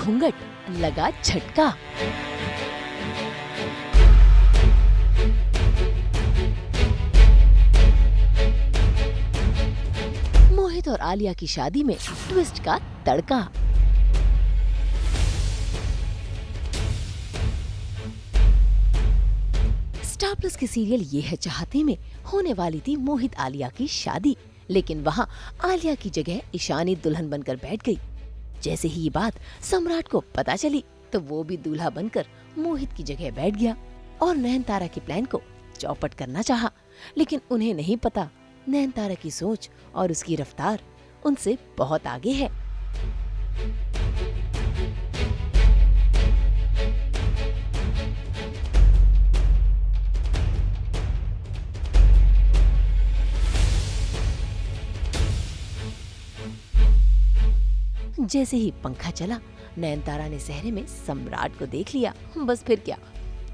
घूंघट लगा झटका। मोहित और आलिया की शादी में ट्विस्ट का तड़का। स्टार प्लस के सीरियल ये है चाहते में होने वाली थी मोहित आलिया की शादी, लेकिन वहाँ आलिया की जगह ईशानी दुल्हन बनकर बैठ गई। जैसे ही ये बात सम्राट को पता चली तो वो भी दूल्हा बनकर मोहित की जगह बैठ गया और नयनतारा के प्लान को चौपट करना चाहा। लेकिन उन्हें नहीं पता नयनतारा की सोच और उसकी रफ्तार उनसे बहुत आगे है। जैसे ही पंखा चला नयनतारा ने सहरे में सम्राट को देख लिया। बस फिर क्या,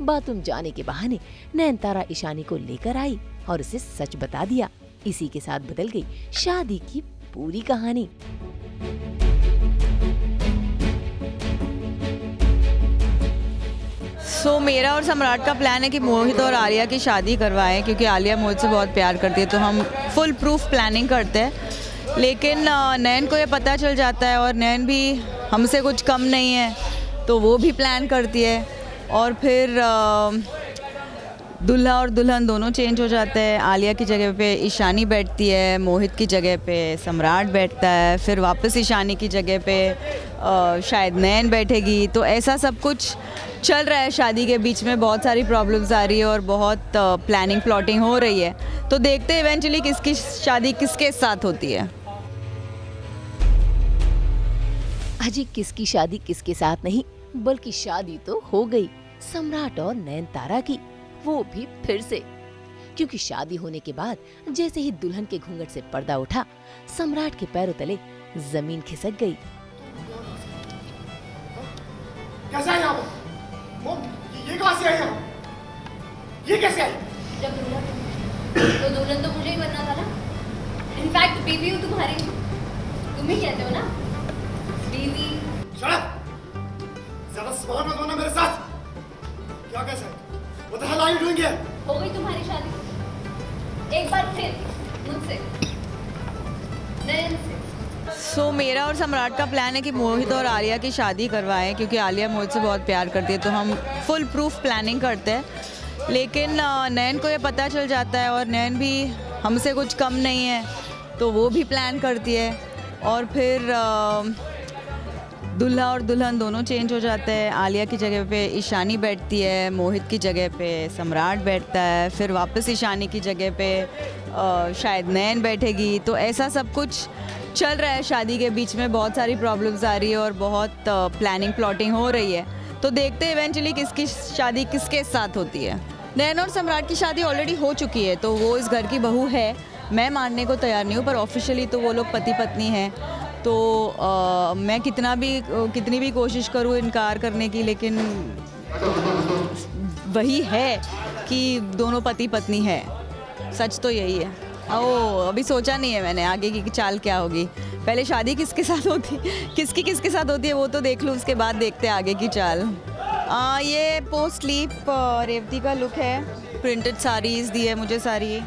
बाथरूम जाने के बहाने नयनतारा ईशानी को लेकर आई और उसे सच बता दिया। इसी के साथ बदल गई शादी की पूरी कहानी। मेरा और सम्राट का प्लान है कि मोहित और आलिया की शादी करवाएं, क्योंकि आलिया मोहित से बहुत प्यार करती है, तो हम फुल प्रूफ प्लानिंग करते हैं। लेकिन नयन को ये पता चल जाता है और नयन भी हमसे कुछ कम नहीं है, तो वो भी प्लान करती है और फिर दूल्हा और दुल्हन दोनों चेंज हो जाते हैं। आलिया की जगह पे ईशानी बैठती है, मोहित की जगह पे सम्राट बैठता है, फिर वापस ईशानी की जगह पे शायद नयन बैठेगी। तो ऐसा सब कुछ चल रहा है। शादी के बीच में बहुत सारी प्रॉब्लम्स आ रही है और बहुत प्लानिंग प्लॉटिंग हो रही है, तो देखते हैं इवेंचुअली किसकी शादी किसके साथ होती है। अजी किसकी शादी किसके साथ नहीं, बल्कि शादी तो हो गई सम्राट और नयनतारा की, वो भी फिर से। क्योंकि शादी होने के बाद जैसे ही दुल्हन के घूंघट से पर्दा उठा, सम्राट के पैरों तले जमीन खिसक गई। कैसे आई यहाँ पर? ये कहाँ से आई यहाँ? ये कैसे आई? जब दुल्हन तो दुल्हन तो मुझे ही बनना था ना। इनफैक्ट बीवी हूँ तुम्हारी, तुम ही कहते हो ना बीवी। Shut up! ज़्यादा सवाल मत करना मेरे साथ। क्या कैसे? What the hell are you doing here? हो गई तुम्हारी शादी एक बार फिर मुझसे, नयन से। मेरा और सम्राट का प्लान है कि मोहित और आलिया की शादी करवाएं, क्योंकि आलिया मोहित से बहुत प्यार करती है, तो हम फुल प्रूफ प्लानिंग करते हैं। लेकिन नयन को ये पता चल जाता है और नयन भी हमसे कुछ कम नहीं है, तो वो भी प्लान करती है और फिर दूल्हा और दुल्हन दोनों चेंज हो जाते हैं। आलिया की जगह पे ईशानी बैठती है, मोहित की जगह पे सम्राट बैठता है, फिर वापस ईशानी की जगह पे शायद नयन बैठेगी। तो ऐसा सब कुछ चल रहा है। शादी के बीच में बहुत सारी प्रॉब्लम्स आ रही है और बहुत प्लानिंग प्लॉटिंग हो रही है, तो देखते हैं इवेंचुअली किसकी शादी किसके साथ होती है। नयन और सम्राट की शादी ऑलरेडी हो चुकी है, तो वो इस घर की बहू है। मैं मानने को तैयार नहीं हूँ, पर ऑफिशियली तो वो लोग पति पत्नी हैं। तो मैं कितनी भी कोशिश करूँ इनकार करने की, लेकिन वही है कि दोनों पति पत्नी है। सच तो यही है। अभी सोचा नहीं है मैंने आगे की चाल क्या होगी। पहले शादी किसके साथ होती, किसके साथ होती है वो तो देख लूँ, उसके बाद देखते हैं आगे की चाल। ये पोस्ट स्लीप रेवती का लुक है। प्रिंटेड साड़ीज़ दी है मुझे सारी,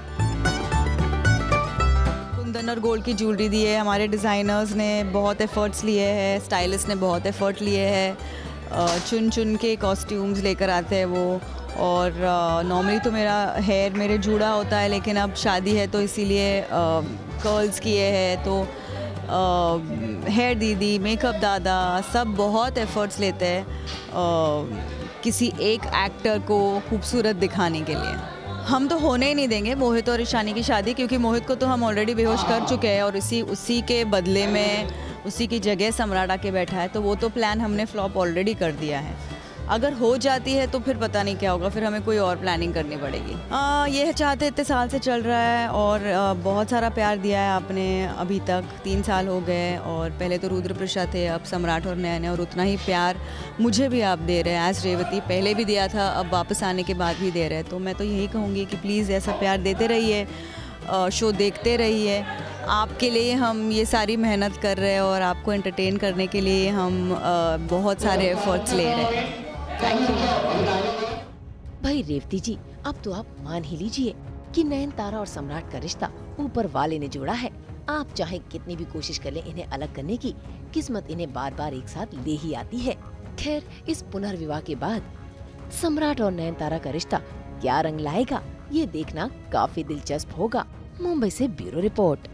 कुंदन और गोल्ड की ज्वेलरी दी है। हमारे डिज़ाइनर्स ने बहुत एफर्ट्स लिए हैं, स्टाइलिस्ट ने बहुत एफर्ट लिए हैं। चुन के कॉस्ट्यूम्स लेकर आते हैं वो। और नॉर्मली तो मेरा हेयर मेरे जूड़ा होता है, लेकिन अब शादी है तो इसीलिए कर्ल्स किए हैं। तो हेयर दीदी, मेकअप दादा सब बहुत एफर्ट्स लेते हैं किसी एक एक्टर को खूबसूरत दिखाने के लिए। हम तो होने ही नहीं देंगे मोहित और ईशानी की शादी, क्योंकि मोहित को तो हम ऑलरेडी बेहोश कर चुके हैं और उसी के बदले में उसी की जगह सम्राट आके बैठा है। तो वो तो प्लान हमने फ्लॉप ऑलरेडी कर दिया है। अगर हो जाती है तो फिर पता नहीं क्या होगा, फिर हमें कोई और प्लानिंग करनी पड़ेगी। ये चाहते इतने साल से चल रहा है और बहुत सारा प्यार दिया है आपने अभी तक, 3 साल हो गए। और पहले तो रुद्र प्रसाद थे, अब सम्राट और नयन है, और उतना ही प्यार मुझे भी आप दे रहे हैं एज रेवती। पहले भी दिया था, अब वापस आने के बाद भी दे रहे हैं। तो मैं तो यही कहूँगी कि प्लीज़ ऐसा प्यार देते रहिए, शो देखते रहिए। आपके लिए हम ये सारी मेहनत कर रहे हैं और आपको एंटरटेन करने के लिए हम बहुत सारे एफर्ट्स ले रहे हैं। Thank you. भाई रेवती जी, अब तो आप मान ही लीजिए कि नयनतारा और सम्राट का रिश्ता ऊपर वाले ने जोड़ा है। आप चाहे कितनी भी कोशिश कर लें इन्हें अलग करने की, किस्मत इन्हें बार बार एक साथ ले ही आती है। खैर, इस पुनर्विवाह के बाद सम्राट और नयनतारा का रिश्ता क्या रंग लाएगा, ये देखना काफी दिलचस्प होगा। मुंबई से ब्यूरो रिपोर्ट।